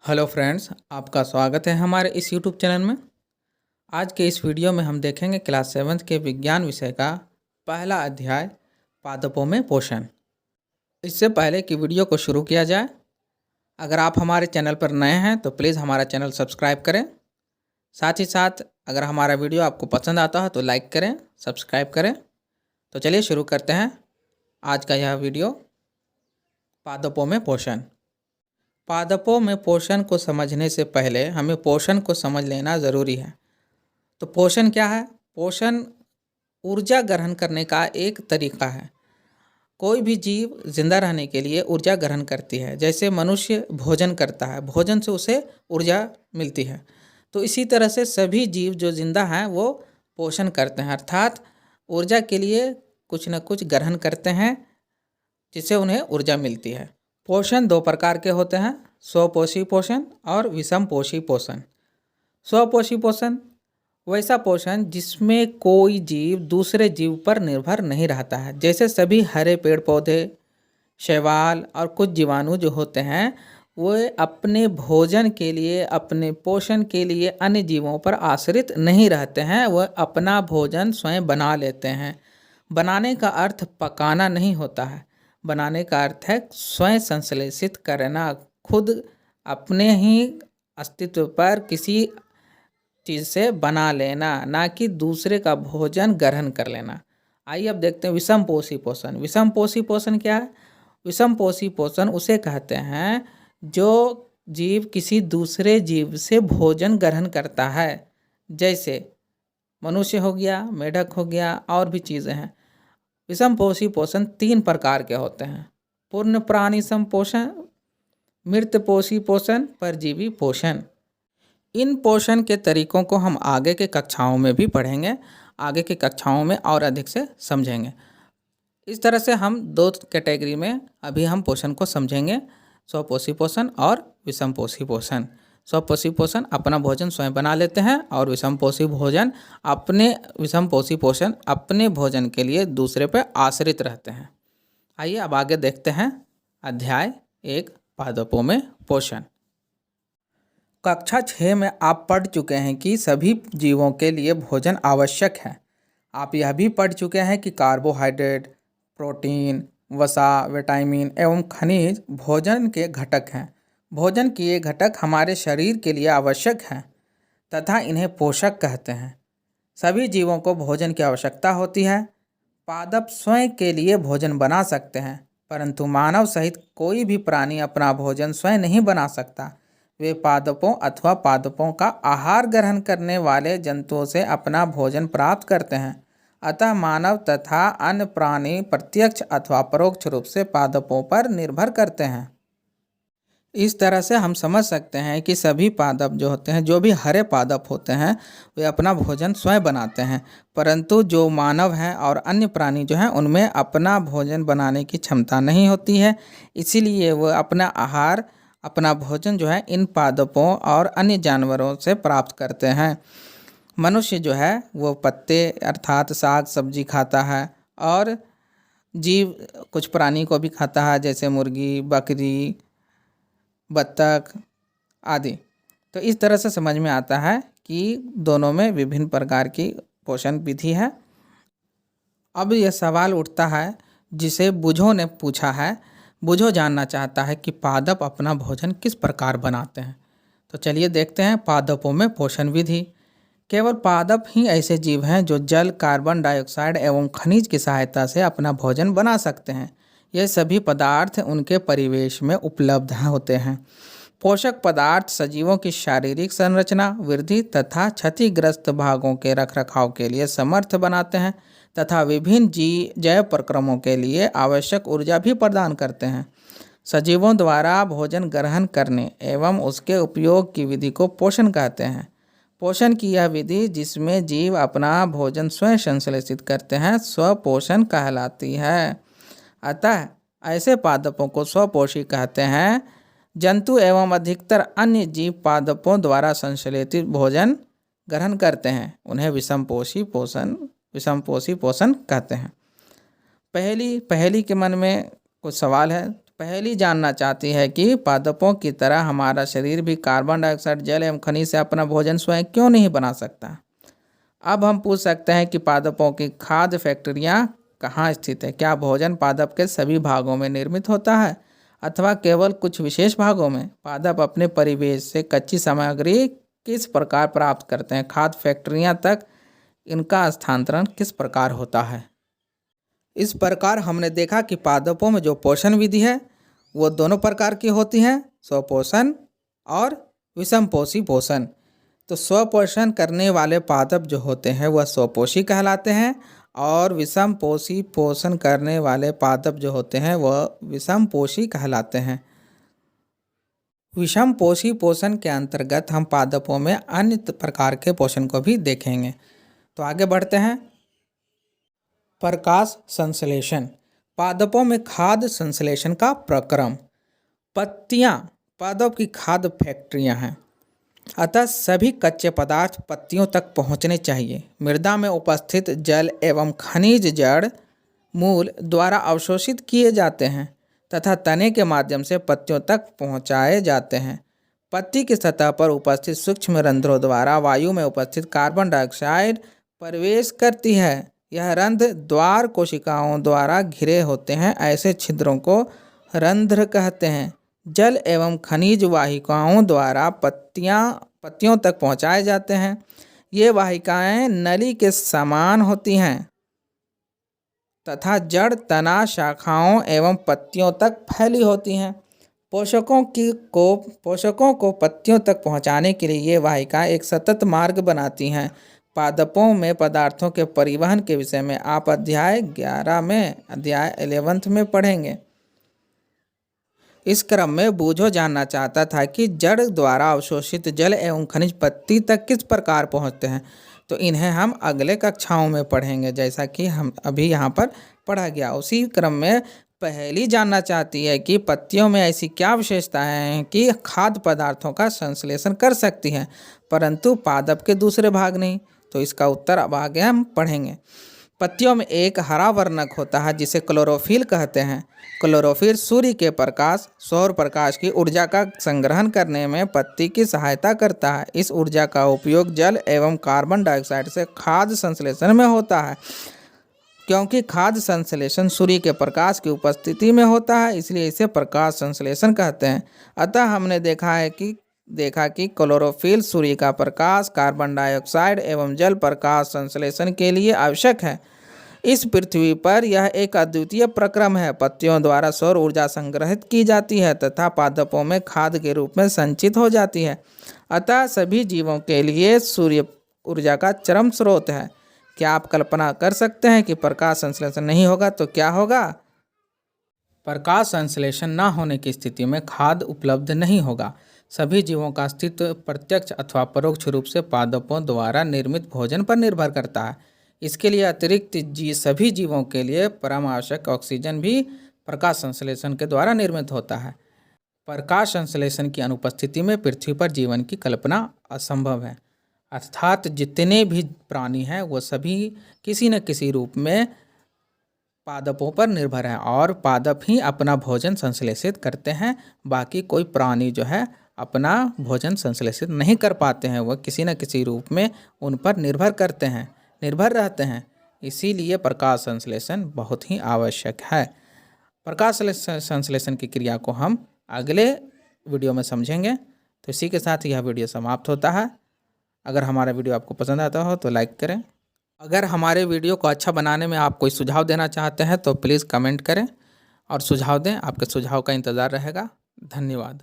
Hello friends, आपका स्वागत है हमारे इस यूट्यूब चैनल में। आज के इस वीडियो में हम देखेंगे क्लास 7th के विज्ञान विषय का पहला अध्याय पादपों में पोषण। इससे पहले कि वीडियो को शुरू किया जाए, अगर आप हमारे चैनल पर नए हैं तो प्लीज़ हमारा चैनल सब्सक्राइब करें। साथ ही साथ अगर हमारा वीडियो आपको पसंद आता है तो लाइक करें, सब्सक्राइब करें। तो चलिए शुरू करते हैं आज का यह वीडियो, पादपों में पोषण। पादपों में पोषण को समझने से पहले हमें पोषण को समझ लेना ज़रूरी है। तो पोषण क्या है? पोषण ऊर्जा ग्रहण करने का एक तरीका है। कोई भी जीव जिंदा रहने के लिए ऊर्जा ग्रहण करती है। जैसे मनुष्य भोजन करता है, भोजन से उसे ऊर्जा मिलती है। तो इसी तरह से सभी जीव जो जिंदा हैं वो पोषण करते हैं, अर्थात ऊर्जा के लिए कुछ न कुछ ग्रहण करते हैं जिससे उन्हें ऊर्जा मिलती है। पोषण दो प्रकार के होते हैं, स्वपोषी पोषण और विषमपोषी पोषण। स्वपोषी पोषण वैसा पोषण जिसमें कोई जीव दूसरे जीव पर निर्भर नहीं रहता है। जैसे सभी हरे पेड़ पौधे, शैवाल और कुछ जीवाणु जो होते हैं वो अपने भोजन के लिए, अपने पोषण के लिए अन्य जीवों पर आश्रित नहीं रहते हैं। वह अपना भोजन स्वयं बना लेते हैं। बनाने का अर्थ पकाना नहीं होता है। बनाने का अर्थ है स्वयं संश्लेषित करना, खुद अपने ही अस्तित्व पर किसी चीज़ से बना लेना, ना कि दूसरे का भोजन ग्रहण कर लेना। आइए अब देखते हैं विषमपोषी पोषण। विषमपोषी पोषण क्या है? विषमपोषी पोषण उसे कहते हैं जो जीव किसी दूसरे जीव से भोजन ग्रहण करता है। जैसे मनुष्य हो गया, मेढक हो गया और भी चीज़ें हैं। विषमपोषी पोषण 3 प्रकार के होते हैं: पूर्ण प्राणी संपोषण, मृतपोषी पोषण, परजीवी पोषण। इन पोषण के तरीकों को हम आगे के कक्षाओं में भी पढ़ेंगे, आगे की कक्षाओं में और अधिक से समझेंगे। इस तरह से हम 2 कैटेगरी में अभी हम पोषण को समझेंगे, स्वपोषी पोषण और विषमपोषी पोषण। स्वपोषी पोषण अपना भोजन स्वयं बना लेते हैं और विषमपोषी पोषण अपने भोजन के लिए दूसरे पर आश्रित रहते हैं। आइए अब आगे देखते हैं अध्याय 1 पादपों में पोषण। कक्षा 6 में आप पढ़ चुके हैं कि सभी जीवों के लिए भोजन आवश्यक है। आप यह भी पढ़ चुके हैं कि कार्बोहाइड्रेट, प्रोटीन, वसा, विटामिन एवं खनिज भोजन के घटक हैं। भोजन के ये घटक हमारे शरीर के लिए आवश्यक हैं तथा इन्हें पोषक कहते हैं। सभी जीवों को भोजन की आवश्यकता होती है। पादप स्वयं के लिए भोजन बना सकते हैं, परंतु मानव सहित कोई भी प्राणी अपना भोजन स्वयं नहीं बना सकता। वे पादपों अथवा पादपों का आहार ग्रहण करने वाले जंतुओं से अपना भोजन प्राप्त करते हैं। अतः मानव तथा अन्य प्राणी प्रत्यक्ष अथवा परोक्ष रूप से पादपों पर निर्भर करते हैं। इस तरह से हम समझ सकते हैं कि सभी पादप जो होते हैं, जो भी हरे पादप होते हैं, वे अपना भोजन स्वयं बनाते हैं, परंतु जो मानव हैं और अन्य प्राणी जो हैं उनमें अपना भोजन बनाने की क्षमता नहीं होती है। इसीलिए वह अपना आहार, अपना भोजन जो है इन पादपों और अन्य जानवरों से प्राप्त करते हैं। मनुष्य जो है वो पत्ते अर्थात साग सब्जी खाता है और जीव कुछ प्राणी को भी खाता है, जैसे मुर्गी, बकरी, बत्तख आदि। तो इस तरह से समझ में आता है कि दोनों में विभिन्न प्रकार की पोषण विधि है। अब यह सवाल उठता है जिसे बुझो ने पूछा है। बुझो जानना चाहता है कि पादप अपना भोजन किस प्रकार बनाते हैं। तो चलिए देखते हैं पादपों में पोषण विधि। केवल पादप ही ऐसे जीव हैं जो जल, कार्बन डाइऑक्साइड एवं खनिज की सहायता से अपना भोजन बना सकते हैं। ये सभी पदार्थ उनके परिवेश में उपलब्ध होते हैं। पोषक पदार्थ सजीवों की शारीरिक संरचना, वृद्धि तथा क्षतिग्रस्त भागों के रखरखाव के लिए समर्थ बनाते हैं तथा विभिन्न जैव प्रक्रमों के लिए आवश्यक ऊर्जा भी प्रदान करते हैं। सजीवों द्वारा भोजन ग्रहण करने एवं उसके उपयोग की विधि को पोषण कहते हैं। पोषण की यह विधि जिसमें जीव अपना भोजन स्वयं संश्लेषित करते हैं स्वपोषण कहलाती है। अतः ऐसे पादपों को स्वपोषी कहते हैं। जंतु एवं अधिकतर अन्य जीव पादपों द्वारा संश्लेषित भोजन ग्रहण करते हैं, उन्हें विषमपोषी पोषण कहते हैं। पहली के मन में कुछ सवाल है। पहेली जानना चाहती है कि पादपों की तरह हमारा शरीर भी कार्बन डाइऑक्साइड, जल एवं खनिज से अपना भोजन स्वयं क्यों नहीं बना सकता। अब हम पूछ सकते हैं कि पादपों की खाद्य फैक्ट्रियाँ कहाँ स्थित है। क्या भोजन पादप के सभी भागों में निर्मित होता है अथवा केवल कुछ विशेष भागों में। पादप अपने परिवेश से कच्ची सामग्री किस प्रकार प्राप्त करते हैं। खाद्य फैक्ट्रियाँ तक इनका स्थानांतरण किस प्रकार होता है। इस प्रकार हमने देखा कि पादपों में जो पोषण विधि है वो दोनों प्रकार की होती हैं, स्वपोषण और विषमपोषी पोषण। तो स्वपोषण करने वाले पादप जो होते हैं वह स्वपोषी कहलाते हैं और विषमपोषी पोषण करने वाले पादप जो होते हैं वह विषमपोषी कहलाते हैं। विषमपोषी पोषण के अंतर्गत हम पादपों में अन्य प्रकार के पोषण को भी देखेंगे। तो आगे बढ़ते हैं। प्रकाश संश्लेषण, पादपों में खाद्य संश्लेषण का प्रक्रम। पत्तियां पादप की खाद्य फैक्ट्रियां हैं, अतः सभी कच्चे पदार्थ पत्तियों तक पहुंचने चाहिए। मृदा में उपस्थित जल एवं खनिज जड़ मूल द्वारा अवशोषित किए जाते हैं तथा तने के माध्यम से पत्तियों तक पहुंचाए जाते हैं। पत्ती की सतह पर उपस्थित सूक्ष्म रंध्रों द्वारा वायु में उपस्थित कार्बन डाइऑक्साइड प्रवेश करती है। यह रंध्र द्वार कोशिकाओं द्वारा घिरे होते हैं। ऐसे छिद्रों को रंध्र कहते हैं। जल एवं खनिज वाहिकाओं द्वारा पत्तियों तक पहुंचाए जाते हैं। ये वाहिकाएं नली के समान होती हैं तथा जड़, तना, शाखाओं एवं पत्तियों तक फैली होती हैं। पोषकों को पत्तियों तक पहुंचाने के लिए ये वाहिकाएं एक सतत मार्ग बनाती हैं। पादपों में पदार्थों के परिवहन के विषय में आप अध्याय 11 में पढ़ेंगे। इस क्रम में बूझो जानना चाहता था कि जड़ द्वारा अवशोषित जल एवं खनिज पत्ती तक किस प्रकार पहुंचते हैं। तो इन्हें हम अगले कक्षाओं में पढ़ेंगे, जैसा कि हम अभी यहाँ पर पढ़ा गया। उसी क्रम में पहेली जानना चाहती है कि पत्तियों में ऐसी क्या विशेषताएं हैं कि खाद्य पदार्थों का संश्लेषण कर सकती हैं परंतु पादप के दूसरे भाग नहीं। तो इसका उत्तर अब आगे हम पढ़ेंगे। पत्तियों में एक हरा वर्णक होता है जिसे क्लोरोफिल कहते हैं। क्लोरोफिल सूर्य के प्रकाश, सौर प्रकाश की ऊर्जा का संग्रहण करने में पत्ती की सहायता करता है। इस ऊर्जा का उपयोग जल एवं कार्बन डाइऑक्साइड से खाद्य संश्लेषण में होता है। क्योंकि खाद्य संश्लेषण सूर्य के प्रकाश की उपस्थिति में होता है, इसलिए इसे प्रकाश संश्लेषण कहते हैं। अतः हमने देखा कि क्लोरोफिल सूर्य का प्रकाश, कार्बन डाइऑक्साइड एवं जल प्रकाश संश्लेषण के लिए आवश्यक है। इस पृथ्वी पर यह एक अद्वितीय प्रक्रम है। पत्तियों द्वारा सौर ऊर्जा संग्रहित की जाती है तथा पादपों में खाद्य के रूप में संचित हो जाती है। अतः सभी जीवों के लिए सूर्य ऊर्जा का चरम स्रोत है। क्या आप कल्पना कर सकते हैं कि प्रकाश संश्लेषण नहीं होगा तो क्या होगा। प्रकाश संश्लेषण न होने की स्थिति में खाद्य उपलब्ध नहीं होगा। सभी जीवों का अस्तित्व प्रत्यक्ष अथवा परोक्ष रूप से पादपों द्वारा निर्मित भोजन पर निर्भर करता है। इसके लिए अतिरिक्त सभी जीवों के लिए परम आवश्यक ऑक्सीजन भी प्रकाश संश्लेषण के द्वारा निर्मित होता है। प्रकाश संश्लेषण की अनुपस्थिति में पृथ्वी पर जीवन की कल्पना असंभव है। अर्थात जितने भी प्राणी हैं वो सभी किसी न किसी रूप में पादपों पर निर्भर हैं और पादप ही अपना भोजन संश्लेषित करते हैं। बाकी कोई प्राणी जो है अपना भोजन संश्लेषित नहीं कर पाते हैं, वह किसी न किसी रूप में उन पर निर्भर रहते हैं। इसीलिए प्रकाश संश्लेषण बहुत ही आवश्यक है। प्रकाश संश्लेषण की क्रिया को हम अगले वीडियो में समझेंगे। तो इसी के साथ यह वीडियो समाप्त होता है। अगर हमारा वीडियो आपको पसंद आता हो तो लाइक करें। अगर हमारे वीडियो को अच्छा बनाने में आप कोई सुझाव देना चाहते हैं तो प्लीज़ कमेंट करें और सुझाव दें। आपके सुझाव का इंतज़ार रहेगा। धन्यवाद।